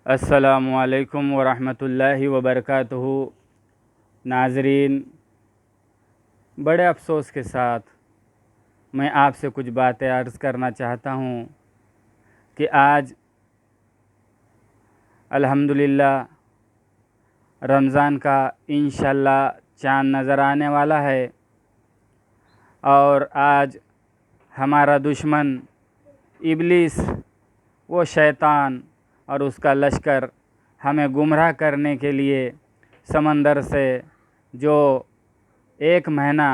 السلام علیکم ورحمۃ اللہ وبرکاتہ۔ ناظرین، بڑے افسوس کے ساتھ میں آپ سے کچھ باتیں عرض کرنا چاہتا ہوں کہ آج الحمدللہ رمضان کا انشاءاللہ چاند نظر آنے والا ہے، اور آج ہمارا دشمن ابلیس، وہ شیطان اور اس کا لشکر ہمیں گمراہ کرنے کے لیے سمندر سے جو 1 مہینہ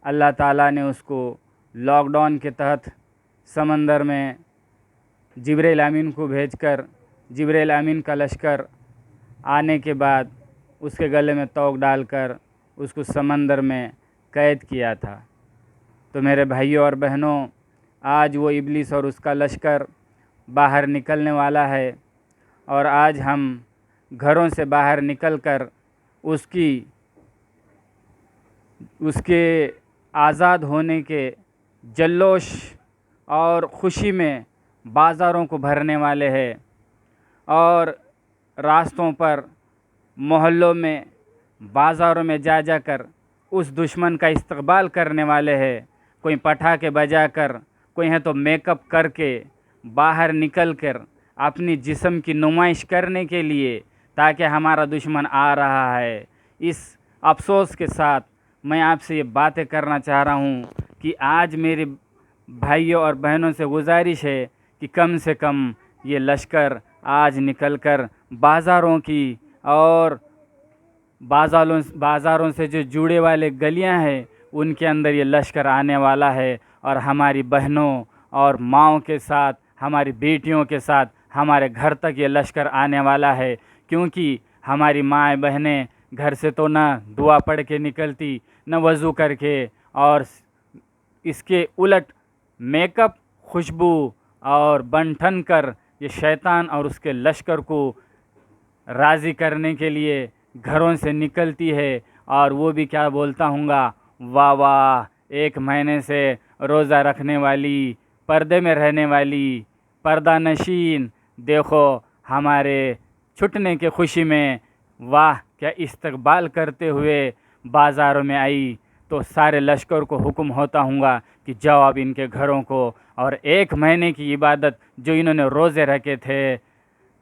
اللہ تعالیٰ نے اس کو لاک ڈاؤن کے تحت سمندر میں جبرائیل امین کو بھیج کر، جبرائیل امین کا لشکر آنے کے بعد اس کے گلے میں توق ڈال کر اس کو سمندر میں قید کیا تھا۔ تو میرے بھائیوں اور بہنوں، آج وہ ابلیس اور اس کا لشکر باہر نکلنے والا ہے، اور آج ہم گھروں سے باہر نکل کر اس کے آزاد ہونے کے جلوش اور خوشی میں بازاروں کو بھرنے والے ہیں، اور راستوں پر، محلوں میں، بازاروں میں جا جا کر اس دشمن کا استقبال کرنے والے ہیں۔ کوئی پٹاخے بجا کر، کوئی ہے تو میک اپ کر کے باہر نکل کر اپنی جسم کی نمائش کرنے کے لیے، تاکہ ہمارا دشمن آ رہا ہے۔ اس افسوس کے ساتھ میں آپ سے یہ باتیں کرنا چاہ رہا ہوں کہ آج میرے بھائیوں اور بہنوں سے گزارش ہے کہ کم سے کم یہ لشکر آج نکل کر بازاروں کی اور بازاروں سے جو جڑے والے گلیاں ہیں ان کے اندر یہ لشکر آنے والا ہے، اور ہماری بہنوں اور ماؤں کے ساتھ، ہماری بیٹیوں کے ساتھ ہمارے گھر تک یہ لشکر آنے والا ہے، کیونکہ ہماری مائیں بہنیں گھر سے تو نہ دعا پڑھ کے نکلتی، نہ وضو کر کے، اور اس کے الٹ میک اپ، خوشبو اور بن ٹھن کر یہ شیطان اور اس کے لشکر کو راضی کرنے کے لیے گھروں سے نکلتی ہے، اور وہ بھی کیا بولتا ہوں گا، واہ واہ، 1 مہینے سے روزہ رکھنے والی، پردے میں رہنے والی، پردہ نشین، دیکھو ہمارے چھٹنے کے خوشی میں واہ کیا استقبال کرتے ہوئے بازاروں میں آئی۔ تو سارے لشکر کو حکم ہوتا ہوں گا کہ جاؤ اب ان کے گھروں کو، اور 1 مہینے کی عبادت جو انہوں نے روزے رکھے تھے،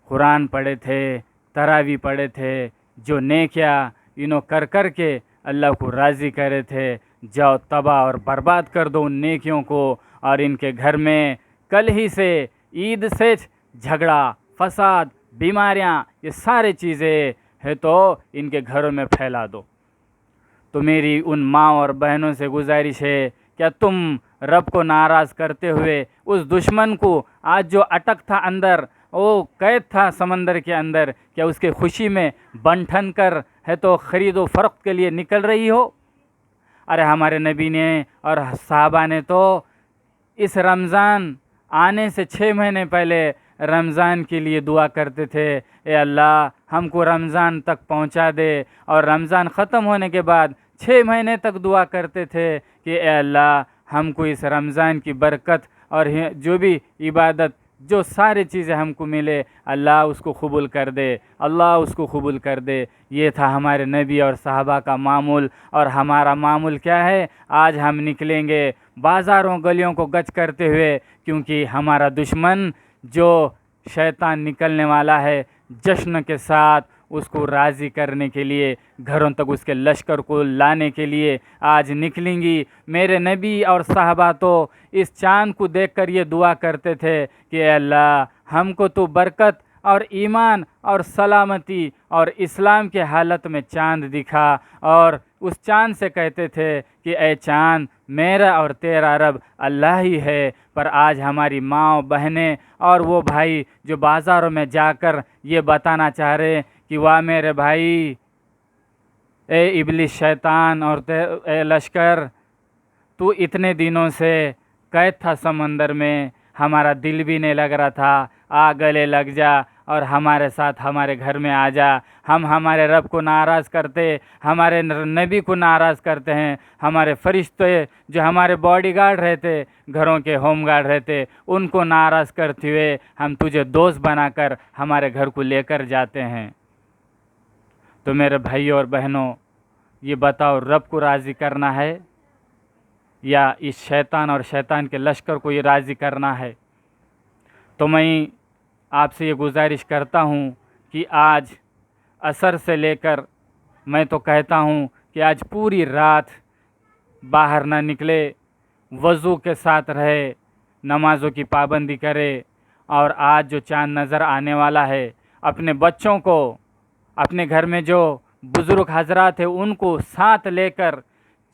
قرآن پڑھے تھے، تراویح پڑھے تھے، جو نیکیاں انہوں کر کے اللہ کو راضی کرے تھے، جاؤ تباہ اور برباد کر دو ان نیکیوں کو، اور ان کے گھر میں کل ہی سے، عید سے، جھگڑا، فساد، بیماریاں، یہ سارے چیزیں ہے تو ان کے گھروں میں پھیلا دو۔ تو میری ان ماں اور بہنوں سے گزارش ہے، کیا تم رب کو ناراض کرتے ہوئے اس دشمن کو آج جو اٹک تھا اندر، وہ قید تھا سمندر کے اندر، کیا اس کے خوشی میں بن ٹھن کر ہے تو خرید و فروخت کے لیے نکل رہی ہو؟ ارے ہمارے نبی نے اور صحابہ نے تو اس رمضان آنے سے 6 مہینے پہلے رمضان کے لیے دعا کرتے تھے، اے اللہ ہم کو رمضان تک پہنچا دے، اور رمضان ختم ہونے کے بعد 6 مہینے تک دعا کرتے تھے کہ اے اللہ ہم کو اس رمضان کی برکت اور جو بھی عبادت، جو ساری چیزیں ہم کو ملے، اللہ اس کو قبول کر دے، اللہ اس کو قبول کر دے۔ یہ تھا ہمارے نبی اور صحابہ کا معمول، اور ہمارا معمول کیا ہے؟ آج ہم نکلیں گے بازاروں گلیوں کو گچ کرتے ہوئے، کیونکہ ہمارا دشمن جو شیطان نکلنے والا ہے جشن کے ساتھ اس کو راضی کرنے کے لیے، گھروں تک اس کے لشکر کو لانے کے لیے آج نکلیں گی۔ میرے نبی اور صحابہ تو اس چاند کو دیکھ کر یہ دعا کرتے تھے کہ اے اللہ ہم کو تو برکت اور ایمان اور سلامتی اور اسلام کے حالت میں چاند دکھا، اور اس چاند سے کہتے تھے کہ اے چاند میرا اور تیرا رب اللہ ہی ہے۔ پر آج ہماری ماں بہنیں اور وہ بھائی جو بازاروں میں جا کر یہ بتانا چاہ رہے کہ واہ میرے بھائی، اے ابلیس شیطان اور اے لشکر، تو اتنے دنوں سے قید تھا سمندر میں، ہمارا دل بھی نہیں لگ رہا تھا، آ گلے لگ جا، اور ہمارے ساتھ ہمارے گھر میں آ جا۔ ہم ہمارے رب کو ناراض کرتے، ہمارے نبی کو ناراض کرتے ہیں، ہمارے فرشتے جو ہمارے باڈی گارڈ رہتے، گھروں کے ہوم گارڈ رہتے، ان کو ناراض کرتے ہوئے ہم تجھے دوست بنا کر ہمارے گھر کو لے کر جاتے ہیں۔ تو میرے بھائیوں اور بہنوں، یہ بتاؤ، رب کو راضی کرنا ہے یا اس شیطان اور شیطان کے لشکر کو یہ راضی کرنا ہے؟ تو میں آپ سے یہ گزارش کرتا ہوں کہ آج عصر سے لے کر میں تو کہتا ہوں کہ آج پوری رات باہر نہ نکلے، وضو کے ساتھ رہے، نمازوں کی پابندی کرے، اور آج جو چاند نظر آنے والا ہے، اپنے بچوں کو، اپنے گھر میں جو بزرگ حضرات ہیں ان کو ساتھ لے کر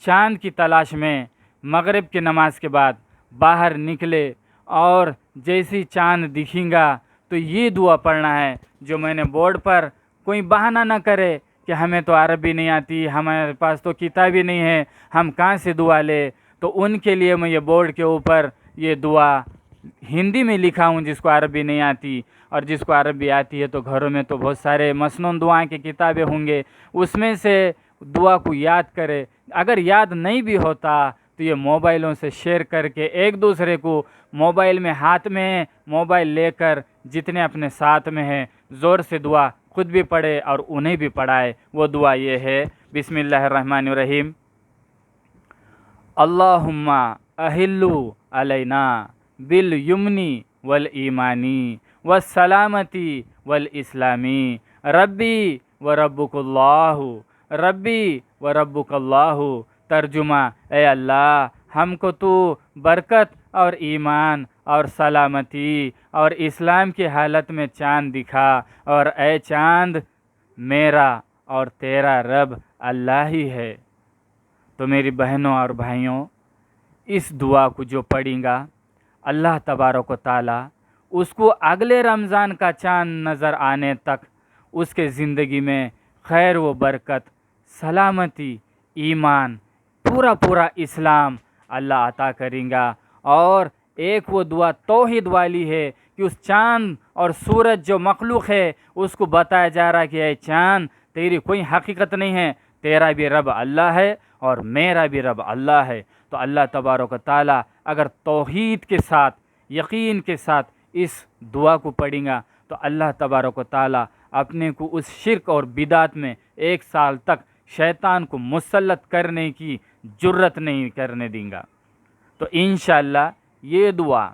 چاند کی تلاش میں مغرب کی نماز کے بعد باہر نکلے، اور جیسی چاند دکھیں گا تو یہ دعا پڑھنا ہے جو میں نے بورڈ پر، کوئی بہانہ نہ کرے کہ ہمیں تو عربی نہیں آتی، ہمارے پاس تو کتاب ہی نہیں ہے، ہم کہاں سے دعا لے؟ تو ان کے لیے میں یہ بورڈ کے اوپر یہ دعا ہندی میں لکھا ہوں، جس کو عربی نہیں آتی، اور جس کو عربی آتی ہے تو گھروں میں تو بہت سارے مسنون دعائیں کی کتابیں ہوں گے، اس میں سے دعا کو یاد کرے۔ اگر یاد نہیں بھی ہوتا تو یہ موبائلوں سے شیئر کر کے ایک دوسرے کو، موبائل میں ہاتھ میں موبائل لے کر جتنے اپنے ساتھ میں ہیں زور سے دعا خود بھی پڑھے اور انہیں بھی پڑھائے۔ وہ دعا یہ ہے، بسم اللہ الرحمن الرحیم، اللہم احلو علینا بالیمنی والایمانی والسلامتی والاسلامی، ربی و ربک اللہ، ربی و ربک اللہ۔ ترجمہ، اے اللہ ہم کو تو برکت اور ایمان اور سلامتی اور اسلام کی حالت میں چاند دکھا، اور اے چاند میرا اور تیرا رب اللہ ہی ہے۔ تو میری بہنوں اور بھائیوں، اس دعا کو جو پڑھیں گا، اللہ تبارک و تعالیٰ اس کو اگلے رمضان کا چاند نظر آنے تک اس کے زندگی میں خیر و برکت، سلامتی، ایمان، پورا اسلام اللہ عطا کریں گا۔ اور ایک وہ دعا توحید والی ہے کہ اس چاند اور سورج جو مخلوق ہے اس کو بتایا جا رہا ہے کہ اے چاند، تیری کوئی حقیقت نہیں ہے، تیرا بھی رب اللہ ہے اور میرا بھی رب اللہ ہے۔ تو اللہ تبارک و تعالیٰ اگر توحید کے ساتھ، یقین کے ساتھ اس دعا کو پڑھیں گا تو اللہ تبارک و تعالیٰ اپنے کو اس شرک اور بدعت میں 1 سال تک شیطان کو مسلط کرنے کی جرت نہیں کرنے دیں گا۔ تو انشاءاللہ یہ دعا،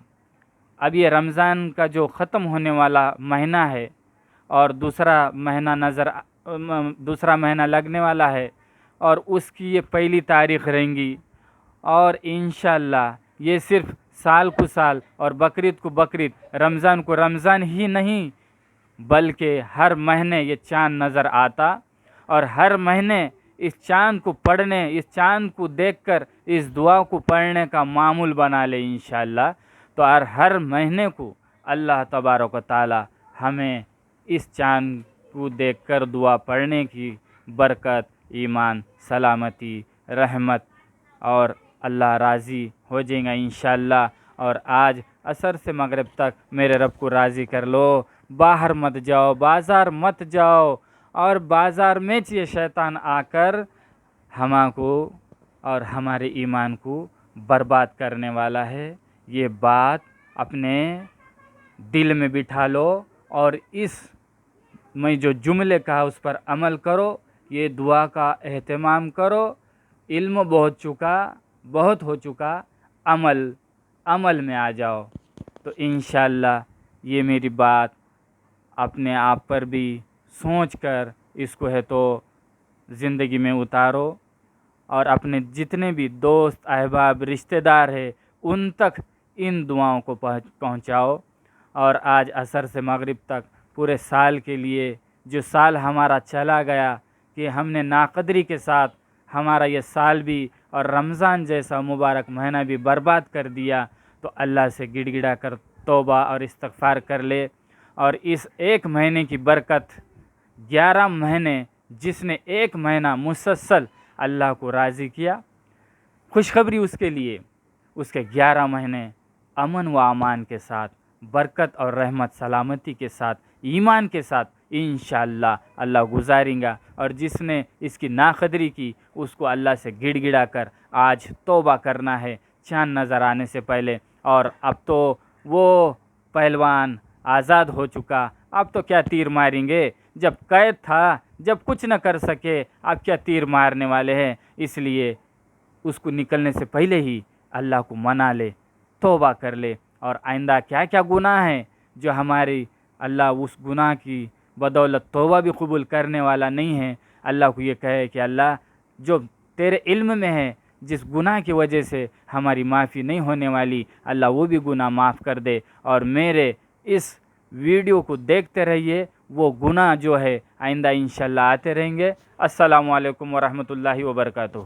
اب یہ رمضان کا جو ختم ہونے والا مہینہ ہے اور دوسرا مہینہ لگنے والا ہے، اور اس کی یہ پہلی تاریخ رہیں گی، اور انشاءاللہ یہ صرف سال کو سال اور بقرعید کو بقرعید، رمضان کو رمضان ہی نہیں بلکہ ہر مہینے یہ چاند نظر آتا، اور ہر مہینے اس چاند کو پڑھنے، اس چاند کو دیکھ کر اس دعا کو پڑھنے کا معمول بنا لے انشاءاللہ۔ تو ہر مہینے کو اللہ تبارک و تعالی ہمیں اس چاند کو دیکھ کر دعا پڑھنے کی برکت، ایمان، سلامتی، رحمت، اور اللہ راضی ہو جائیں گا انشاءاللہ۔ اور آج عصر سے مغرب تک میرے رب کو راضی کر لو، باہر مت جاؤ، بازار مت جاؤ، اور بازار میں یہ شیطان آ کر ہما کو اور ہمارے ایمان کو برباد کرنے والا ہے۔ یہ بات اپنے دل میں بٹھا لو، اور اس میں جو جملے کہا اس پر عمل کرو، یہ دعا کا اہتمام کرو۔ علم بہت ہو چکا، عمل میں آ جاؤ۔ تو انشاءاللہ یہ میری بات اپنے آپ پر بھی سوچ کر اس کو ہے تو زندگی میں اتارو، اور اپنے جتنے بھی دوست، احباب، رشتہ دار ہیں ان تک ان دعاؤں کو پہنچاؤ۔ اور آج عصر سے مغرب تک پورے سال کے لیے، جو سال ہمارا چلا گیا کہ ہم نے ناقدری کے ساتھ ہمارا یہ سال بھی اور رمضان جیسا مبارک مہینہ بھی برباد کر دیا، تو اللہ سے گڑ گڑا کر توبہ اور استغفار کر لے، اور اس ایک مہینے کی برکت، 11 مہینے جس نے ایک مہینہ مسلسل اللہ کو راضی کیا، خوشخبری اس کے لیے، اس کے 11 مہینے امن و امان کے ساتھ برکت اور رحمت سلامتی کے ساتھ ایمان کے ساتھ انشاءاللہ اللہ گزاریں گا، اور جس نے اس کی ناقدری کی اس کو اللہ سے گڑ گڑا کر آج توبہ کرنا ہے چاند نظر آنے سے پہلے۔ اور اب تو وہ پہلوان آزاد ہو چکا، اب تو کیا تیر ماریں گے، جب قید تھا، جب کچھ نہ کر سکے، اب کیا تیر مارنے والے ہیں۔ اس لیے اس کو نکلنے سے پہلے ہی اللہ کو منا لے، توبہ کر لے، اور آئندہ کیا کیا گناہ ہیں جو ہماری اللہ اس گناہ کی بدولت توبہ بھی قبول کرنے والا نہیں ہے، اللہ کو یہ کہے کہ اللہ جو تیرے علم میں ہے جس گناہ کی وجہ سے ہماری معافی نہیں ہونے والی، اللہ وہ بھی گناہ معاف کر دے، اور میرے اس ویڈیو کو دیکھتے رہیے، وہ گناہ جو ہے آئندہ انشاءاللہ آتے رہیں گے۔ السلام علیکم ورحمۃ اللہ وبرکاتہ۔